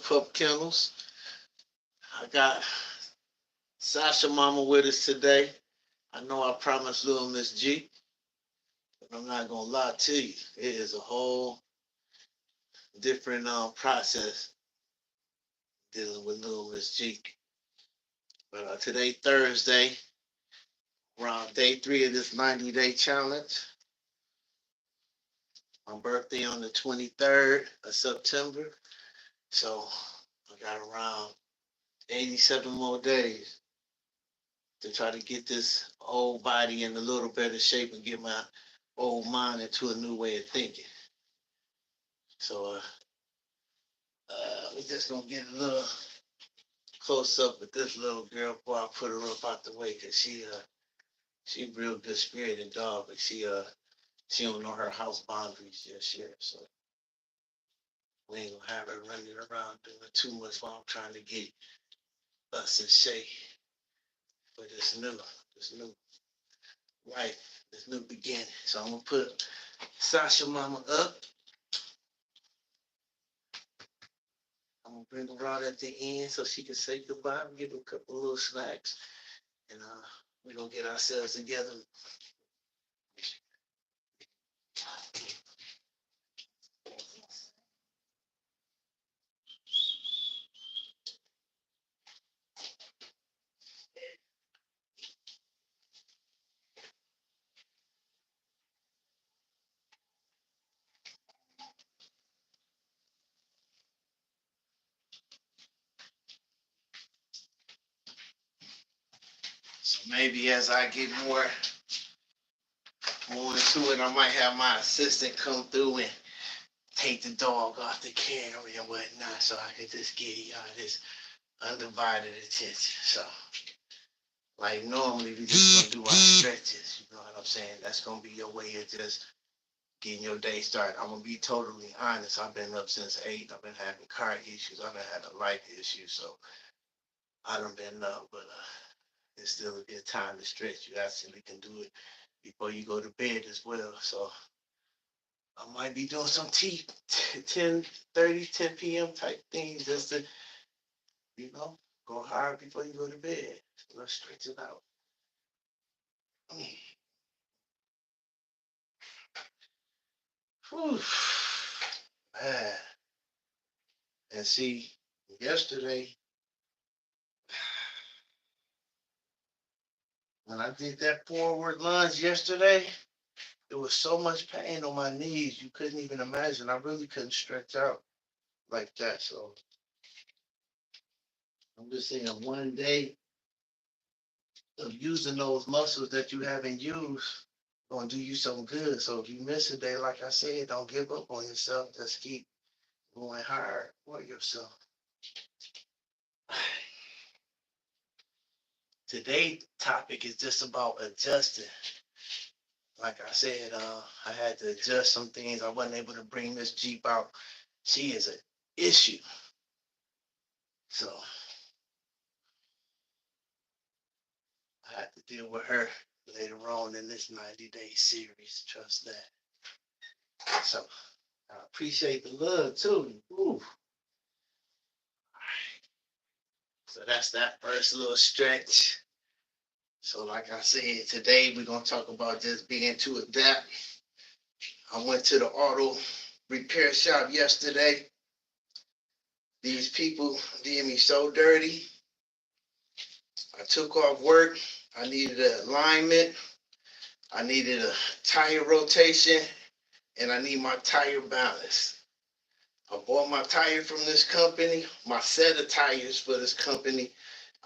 Pupps Kennels. I got Sasha Mama with us today. I know I promised little Miss G, but I'm not gonna lie to you. It is a whole different process dealing with little Miss G. But today, Thursday, around day 3 of this 90-day challenge. My birthday on the 23rd of September. So I got around 87 more days to try to get this old body in a little better shape and get my old mind into a new way of thinking. So we're just gonna get a little close up with this little girl before I put her up out the way, cause she real good spirited dog, but she don't know her house boundaries just yet. So we ain't gonna have her running around doing too much while I'm trying to get us in shape for this new life, this new beginning. So I'm gonna put Sasha Mama up. I'm gonna bring her out at the end so she can say goodbye and give her a couple little snacks, and we're gonna get ourselves together. So maybe as I get more into it, I might have my assistant come through and take the dog off the camera and whatnot, so I can just get y'all this undivided attention. So, like normally, we just gonna do our stretches. You know what I'm saying? That's gonna be your way of just getting your day started. I'm gonna be totally honest. I've been up since 8. I've been having car issues. I've been having a life issue, so I done been up, but it's still a good time to stretch. You actually can do it before you go to bed as well. So I might be doing some 10 p.m. type things just to, you know, go hard before you go to bed. Let's stretch it out. Whew. Man. And see, yesterday, when I did that forward lunge yesterday, there was so much pain on my knees, you couldn't even imagine. I really couldn't stretch out like that. So I'm just saying, one day of using those muscles that you haven't used gonna do you some good. So if you miss a day, like I said, don't give up on yourself. Just keep going hard for yourself. Today's topic is just about adjusting. Like I said, I had to adjust some things. I wasn't able to bring this Jeep out. She is an issue. So I had to deal with her later on in this 90-day series. Trust that. So I appreciate the love too. Ooh. So that's that first little stretch. So like I said, today we're going to talk about just being to adapt. I went to the auto repair shop yesterday. These people did me so dirty. I took off work. I needed an alignment. I needed a tire rotation. And I need my tire balance. I bought my tire from this company, my set of tires for this company.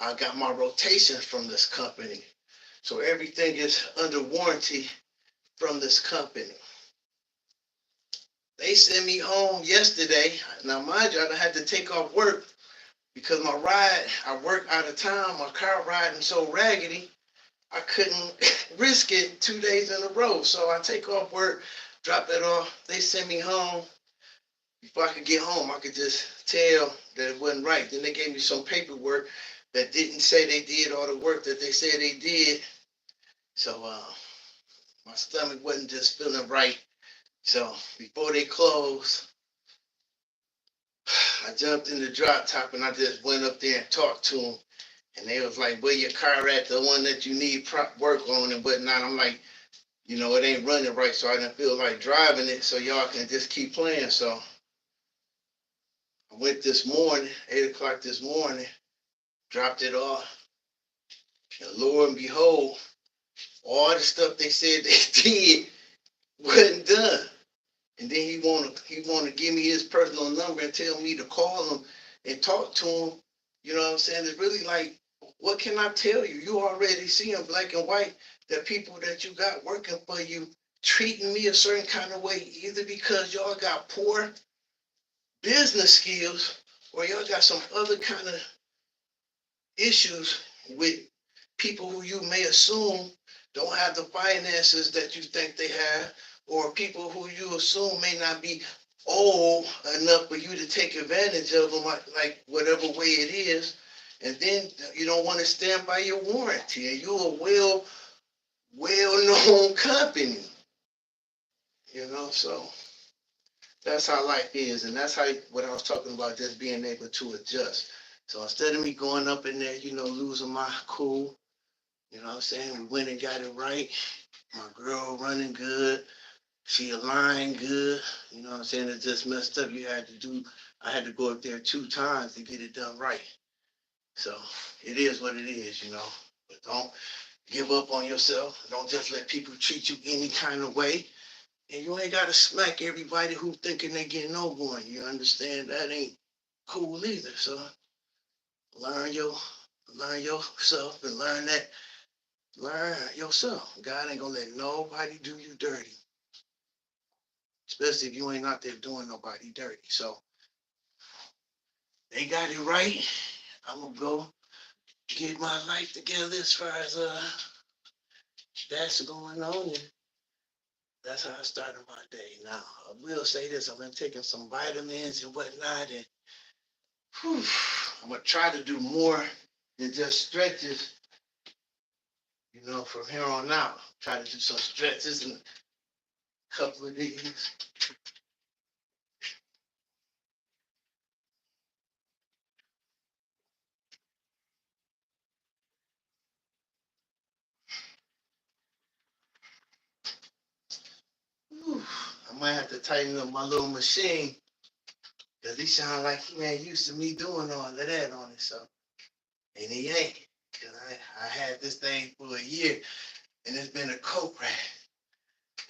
I got my rotation from this company. So everything is under warranty from this company. They sent me home yesterday. Now, mind you, I had to take off work because my ride, I work out of town, my car riding so raggedy, I couldn't risk it 2 days in a row. So I take off work, drop that off. They sent me home. Before I could get home, I could just tell that it wasn't right. Then they gave me some paperwork that didn't say they did all the work that they said they did. So my stomach wasn't just feeling right. So before they closed, I jumped in the drop top and I just went up there and talked to them. And they was like, where your car at? The one that you need work on and whatnot. I'm like, it ain't running right, so I didn't feel like driving it, so y'all can just keep playing. So I went this morning, 8 o'clock this morning, dropped it off, and lo and behold, all the stuff they said they did wasn't done. And then he wanna give me his personal number and tell me to call him and talk to him. You know what I'm saying? It's really like, what can I tell you? You already see in black and white that people that you got working for you treating me a certain kind of way, either because y'all got poor business skills or y'all got some other kind of issues with people who you may assume don't have the finances that you think they have, or people who you assume may not be old enough for you to take advantage of them, like whatever way it is. And then you don't want to stand by your warranty, and you're a well-known company, so that's how life is, and that's how what I was talking about, just being able to adjust. So instead of me going up in there, losing my cool, what I'm saying? We went and got it right. My girl running good. She aligned good. You know what I'm saying? It just messed up. I had to go up there 2 times to get it done right. So it is what it is. But don't give up on yourself. Don't just let people treat you any kind of way. And you ain't got to smack everybody who thinking they getting over on you. Understand? That ain't cool either. So learn yourself and learn yourself. God ain't gonna let nobody do you dirty, especially if you ain't out there doing nobody dirty. So they got it right. I'm gonna go get my life together as far as that's going on, and that's how I started my day. Now I will say this: I've been taking some vitamins and whatnot, and whew, I'm gonna try to do more than just stretches. From here on out, try to do some stretches and a couple of these. Whew, I might have to tighten up my little machine because he sound like he ain't used to me doing all of that on it. So, and he ain't. Because I had this thing for a year and it's been a coat rack.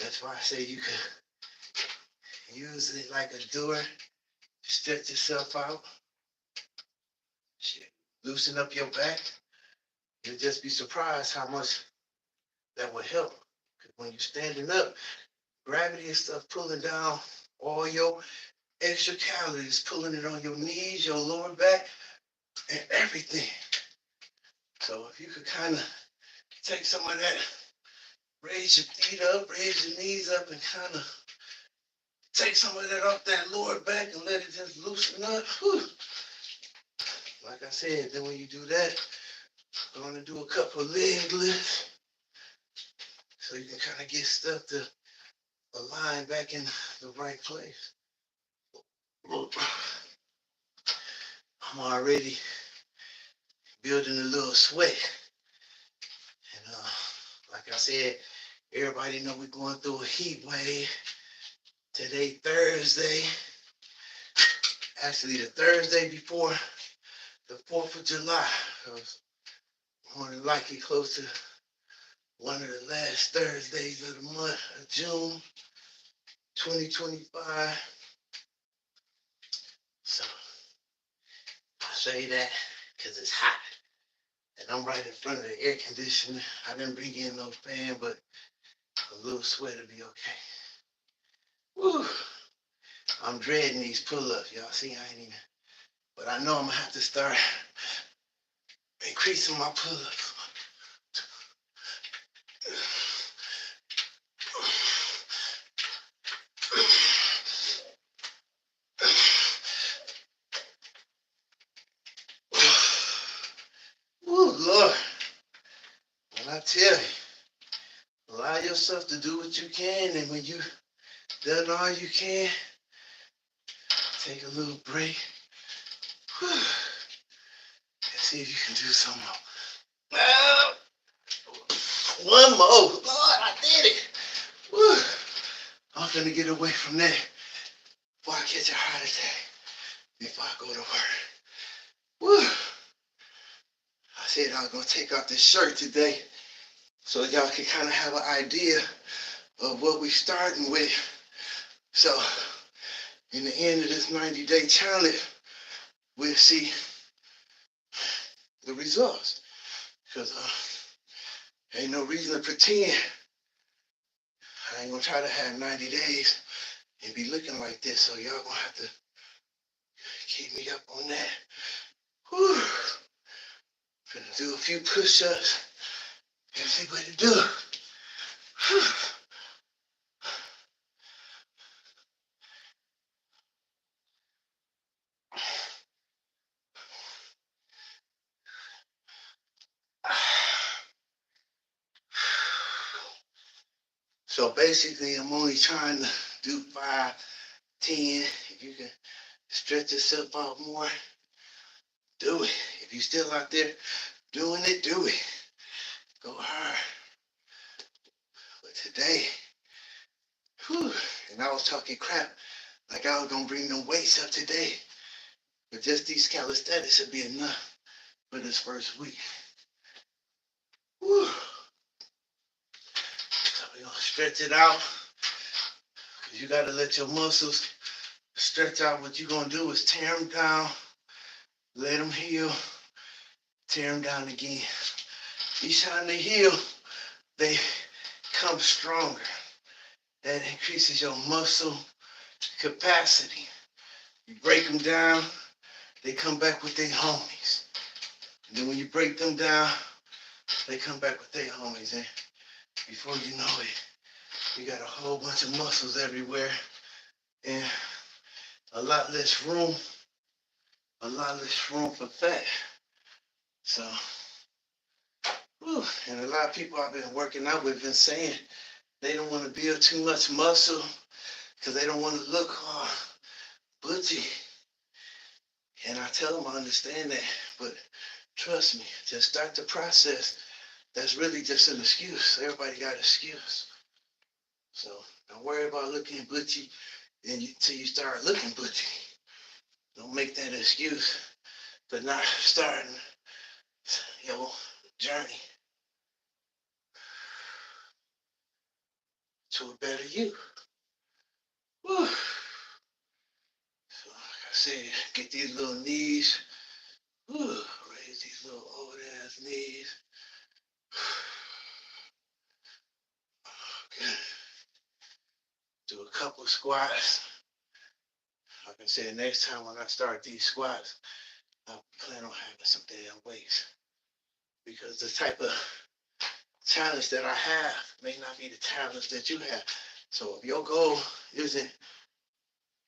That's why I say you could use it like a door, stretch yourself out, shit, loosen up your back. You'll just be surprised how much that will help. Because when you're standing up, gravity and stuff pulling down all your extra calories, pulling it on your knees, your lower back, and everything. So if you could kind of take some of that, raise your feet up, raise your knees up, and kind of take some of that off that lower back and let it just loosen up. Whew. Like I said, then when you do that, I'm going to do a couple of leg lifts so you can kind of get stuff to align back in the right place. I'm already building a little sweat. And like I said, everybody know we're going through a heat wave. Today, Thursday. Actually, the Thursday before the 4th of July. So it's more than likely close to one of the last Thursdays of the month of June 2025. So I say that because it's hot. And I'm right in front of the air conditioner. I didn't bring in no fan, but a little sweat will be okay. Woo. I'm dreading these pull-ups. Y'all see, I ain't even. But I know I'm going to have to start increasing my pull-ups. Woo, Lord. When I tell you, allow yourself to do what you can, and when you done all you can, take a little break. Whew. And see if you can do some more. One more. Lord, I did it. Whew. I'm gonna get away from that before I catch a heart attack. Before I go to work. Whew. I said I was gonna take off this shirt today so y'all can kind of have an idea of what we're starting with. So in the end of this 90-day challenge, we'll see the results. Because ain't no reason to pretend. I ain't gonna try to have 90 days and be looking like this. So y'all gonna have to keep me up on that. Whew. Gonna do a few push-ups and see what it do. Whew. So basically, I'm only trying to do 5, 10. If you can stretch yourself out more, do it. If you're still out there doing it, do it. Go hard. But today, whew, and I was talking crap like I was going to bring them weights up today. But just these calisthenics would be enough for this first week. Whew. So we're going to stretch it out. You got to let your muscles stretch out. What you're going to do is tear them down, let them heal, tear them down again. Each time they heal, they come stronger. That increases your muscle capacity. You break them down, they come back with their homies. And then when you break them down, they come back with their homies. And before you know it, you got a whole bunch of muscles everywhere and a lot less room for fat. So, whew, and a lot of people I've been working out with been saying they don't want to build too much muscle because they don't want to look butchy. And I tell them I understand that, but trust me, just start the process. That's really just an excuse. Everybody got an excuse. So don't worry about looking butchy until you start looking butchy. Don't make that an excuse for not starting your journey to a better you. Whew. So like I said, get these little knees. Whew. Raise these little old ass knees. Okay. Do a couple squats. Like I said, next time when I start these squats, I plan on having some damn weights. Because the type of challenge that I have may not be the challenge that you have. So if your goal isn't,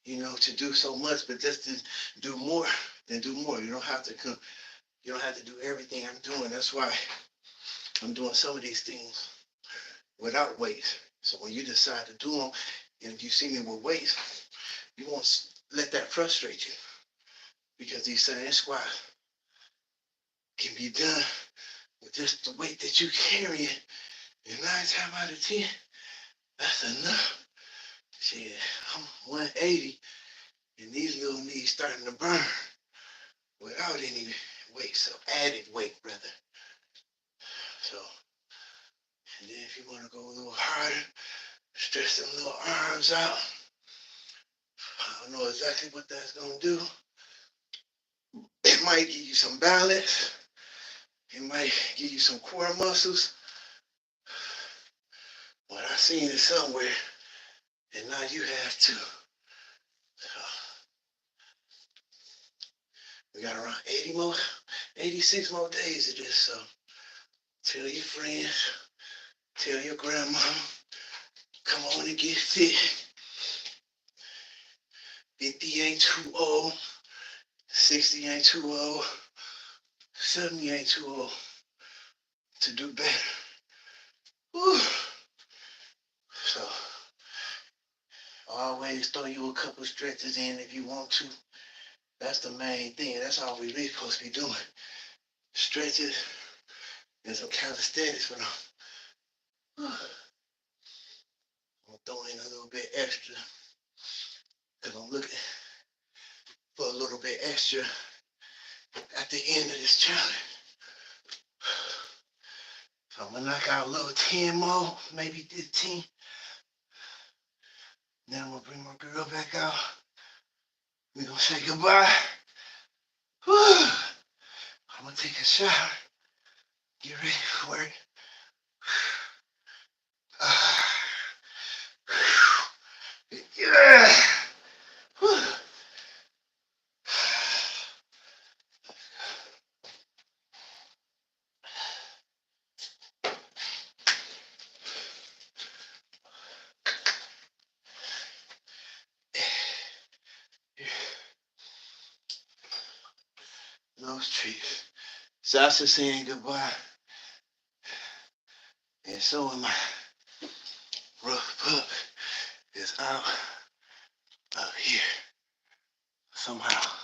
to do so much, but just to do more, then do more. You don't have to do everything I'm doing. That's why I'm doing some of these things without weights. So when you decide to do them, and if you see me with weights, you won't let that frustrate you. Because these same squats can be done with just the weight that you carry. And 9 times out of 10, that's enough. Shit, I'm 180, and these little knees starting to burn without any weight, so added weight, brother. So, and then if you want to go a little harder, stretch them little arms out. I don't know exactly what that's going to do. It might give you some balance. It might give you some core muscles. But I seen it somewhere, and now you have to. So, we got around 86 more days of this. So tell your friends, tell your grandma, come on and get fit. 50 ain't too old. 60 ain't too old. 70 ain't too old to do better. Whew. So Always throw you a couple stretches in if you want to. That's the main thing. That's all we really supposed to be doing. Stretches and some calisthenics for them. I'm gonna throw in a little bit extra because I'm looking for a little bit extra at the end of this challenge. So I'm gonna knock out a little 10 more, maybe 15. Then I'm gonna bring my girl back out. We're gonna say goodbye. Whew. I'm gonna take a shower, get ready for work. Yeah. Nose trees. Sasha saying goodbye. And so am I. Ruff Pup is out here somehow.